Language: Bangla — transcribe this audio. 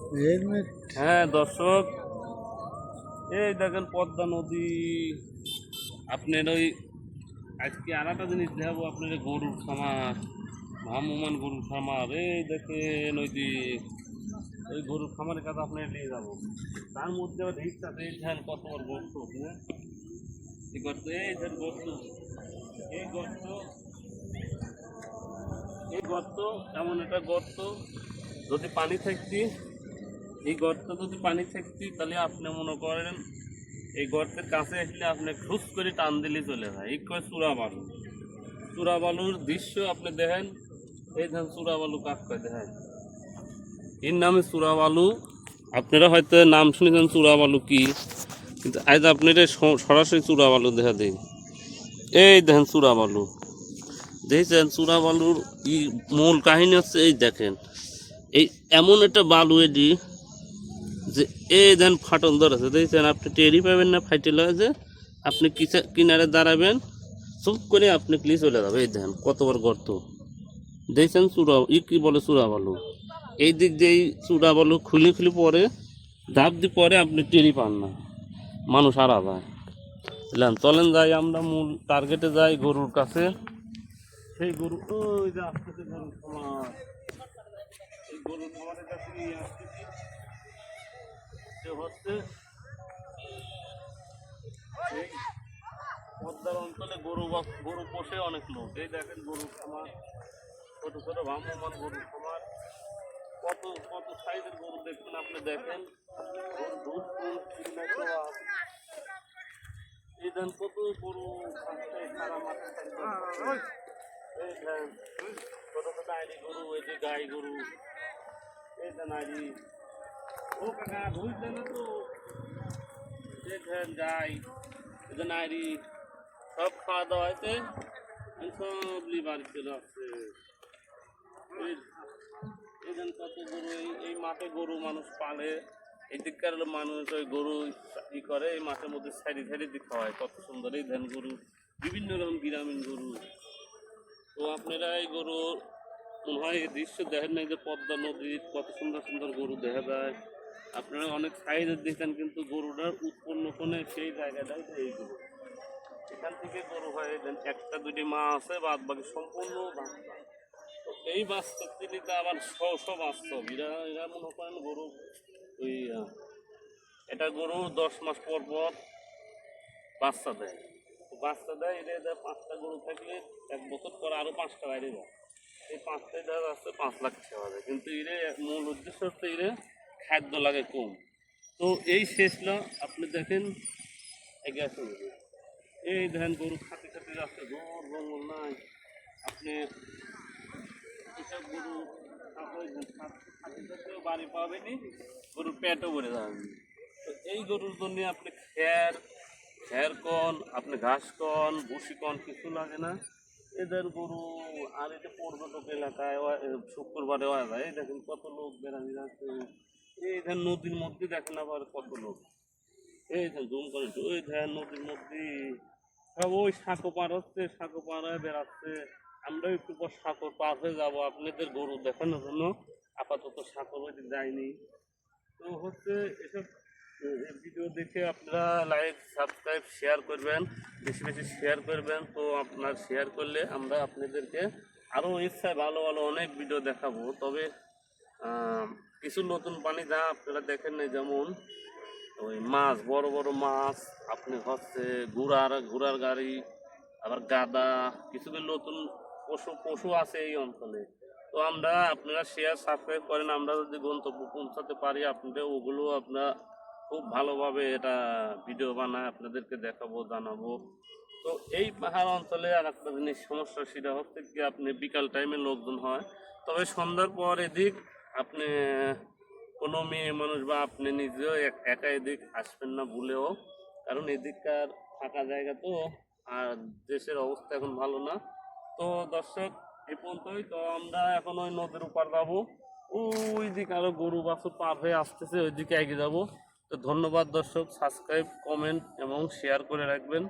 হ্যাঁ দর্শক, এই দেখেন পদ্মা নদী। আপনার ওই আজকে আর একটা জিনিস দেখাবো, আপনার গরুর খামার, ভ্রাম্যমান গরুর খামার। এই দেখেন ওই গরুর খামারের কাছে আপনার নিয়ে যাবো। তার মধ্যে রিক্স আছে, এই ধ্যান কত বড় গর্ত, হ্যাঁ এই গর্ত, এই ধ্যান গর্ত, এই গর্ত, এই গর্ত এমন একটা গর্ত, যদি পানি থাকতি, এই গর্ত যদি পানি থাকতি তাহলে আপনি মনে করেন এই গর্তের কাছে আসলে আপনি খুব করে টান দিলে চলে যায়। এই কয় চূড়া বালু, চূড়া বালুর দৃশ্য আপনি দেখেন। এই ধান চূড়া বালু কাক কয় দেখেন, এর নামে চূড়া বালু। আপনারা হয়তো নাম শুনেছেন চূড়া বালু কি, কিন্তু আজ আপনারা সরাসরি চূড়া বালু দেখা দেয়। এই দেখেন চূড়া বালু, দেখছেন চূড়া বালুর মূল কাহিনী হচ্ছে এই দেখেন, এই এমন একটা বালু এটি যে এই দেন ফাটল ধরেছে, দেখছেন আপনি টেরই পাবেন না ফাইটেল হয় যে আপনি কিনারে দাঁড়াবেন, চুপ করে আপনি ক্লি চলে যাবে। এই দেখেন কত বড় গর্ত, দেখছেন চূড়া কি বলে চূড়া বালু। এই দিক দিয়ে এই চূড়া বালু খুলে খুলে পরে ধাপ দিয়ে পরে আপনি টেরি পান না, মানুষ হারা যায়। বুঝলেন, চলেন যাই আমরা মূল টার্গেটে যাই, গরুর কাছে। সেই গরু ওই যে আসতেছে গরুর খামার, এই গরুর খামারের কাছে নিয়ে আসতেছি। সে হচ্ছে এই পদ্মার অঞ্চলে গরু পোষে অনেক লোক। এই দেখেন গরুর খামার, ছোট ছোট ভ্রাম্যমান গরুর খামার। কত কত সাইজের গরু দেখছেন আপনি, দেখেন দুধ এই দেন কত গরু সারা মাঠে। এই দেন ছোট ছোট আইডি গরু, এই যে গাই গরু, এই দেন আইডি। ও কাকা বুঝলেন তো, দেখেন গাই, এই দেন আইডি, সব খাওয়া দাওয়া হয়েছে, সব লিবার চলে আসছে। এই দেন কত গরু, এই মাঠে গরু মানুষ পালে। এই দিককার মানুষ ওই গরু ই করে, এই মাঠের মধ্যে সাইডে সাইডে দিয়ে খাওয়ায়, কত সুন্দর। এই ধান গরু, বিভিন্ন রকম গ্রামীণ গরু। তো আপনারা এই গরু মনে হয় এই দৃশ্য দেখেন না, যে পদ্মা নদীর কত সুন্দর সুন্দর গরু দেখা যায়। আপনারা অনেক সাইজের দেখেন, কিন্তু গরুটার উৎপন্ন কোনে সেই জায়গাটাই এই গরু। এখান থেকে গরু হয় একটা দুটি মা আছে, বাদ বাকি সম্পূর্ণ বাচ্চা। তো এই বাস্তব তিনি তো আবার বাস্তব, এরা এরা মনে করেন গরু ওই এটা গরু 10 মাস পর পর বাচ্চা দেয়। বাচ্চা দেয়, এটা 5টা গরু থাকলে 1 বছর পর আরো 5টা বাইরে যায়। এই 5টায় দেওয়া যাচ্ছে 5 লাখ টাকা যায়, কিন্তু এর মূল উদ্দেশ্য হচ্ছে এর খাদ্য লাগে কম। তো এই শেষটা আপনি দেখেন গেছে, এই দেখেন গরু খাতে খাতে যাচ্ছে, জোর জঙ্গল নাই। আপনি এসব গরু বাড়ি পাবেনি, গরুর পেটও ভরে যাবেনি। তো এই গরুর জন্য আপনি খ্যার কন, আপনি ঘাস কন, ভুসি কন, কিছু লাগে না। এদের গরু আর এটা পর্যটক এলাকায় শুক্রবারে হওয়া যায়। এই দেখেন কত লোক বেড়ানি যাচ্ছে, এই দেখেন নদীর মধ্যে দেখেন আবার কত লোক। এই দেখেন জুম করে, ওই দেখেন নদীর মধ্যে সব ওই সাঁকো পার হচ্ছে, সাঁকো পার হয়ে বেড়াচ্ছে। আমরা একটু পর সাঁকো পার হয়ে যাবো আপনাদের গরু দেখানোর জন্য, আপাতত সাঁকো ওইদিকে যায়নি। তো হচ্ছে এসব ভিডিও দেখে আপনারা লাইক সাবস্ক্রাইব শেয়ার করবেন, বেশি বেশি শেয়ার করবেন। তো আপনার শেয়ার করলে আমরা আপনাদেরকে আরও ইচ্ছায় ভালো ভালো অনেক ভিডিও দেখাবো। তবে কিছু নতুন পানি যা আপনারা দেখেন না, যেমন ওই মাছ, বড় বড় মাছ, আপনি হচ্ছে ঘোড়ার গাড়ি, আবার গাদা, কিছু নতুন পশু পশু আছে এই অঞ্চলে। তো আপনারা শেয়ার সাবস্ক্রাইব করেন, আমরা যদি গন্তব্য পৌঁছাতে পারি আপনাদের ওগুলো আপনারা খুব ভালোভাবে এটা ভিডিও বানায় আপনাদেরকে দেখাবো, জানাবো। তো এই পাহাড় অঞ্চলে আর একটা জিনিস সমস্যা, সেটা হচ্ছে কি আপনি বিকাল টাইমে লোকজন হয়, তবে সন্ধ্যার পর এদিক আপনি কোনো মেয়ে মানুষ বা আপনি নিজেও একা এদিক আসবেন না ভুলেও, কারণ এদিককার ফাঁকা জায়গা তো, আর দেশের অবস্থা এখন ভালো না। তো দর্শক এই পর্যন্তই। তো আমরা এখন ওই নদীর উপর যাবো, ওই দিকে আরো গরু বাছুর পার হয়ে আসতেছে, ওই দিকে এগিয়ে যাবো। তো ধন্যবাদ দর্শক, সাবস্ক্রাইব, কমেন্ট এবং শেয়ার করে রাখবেন।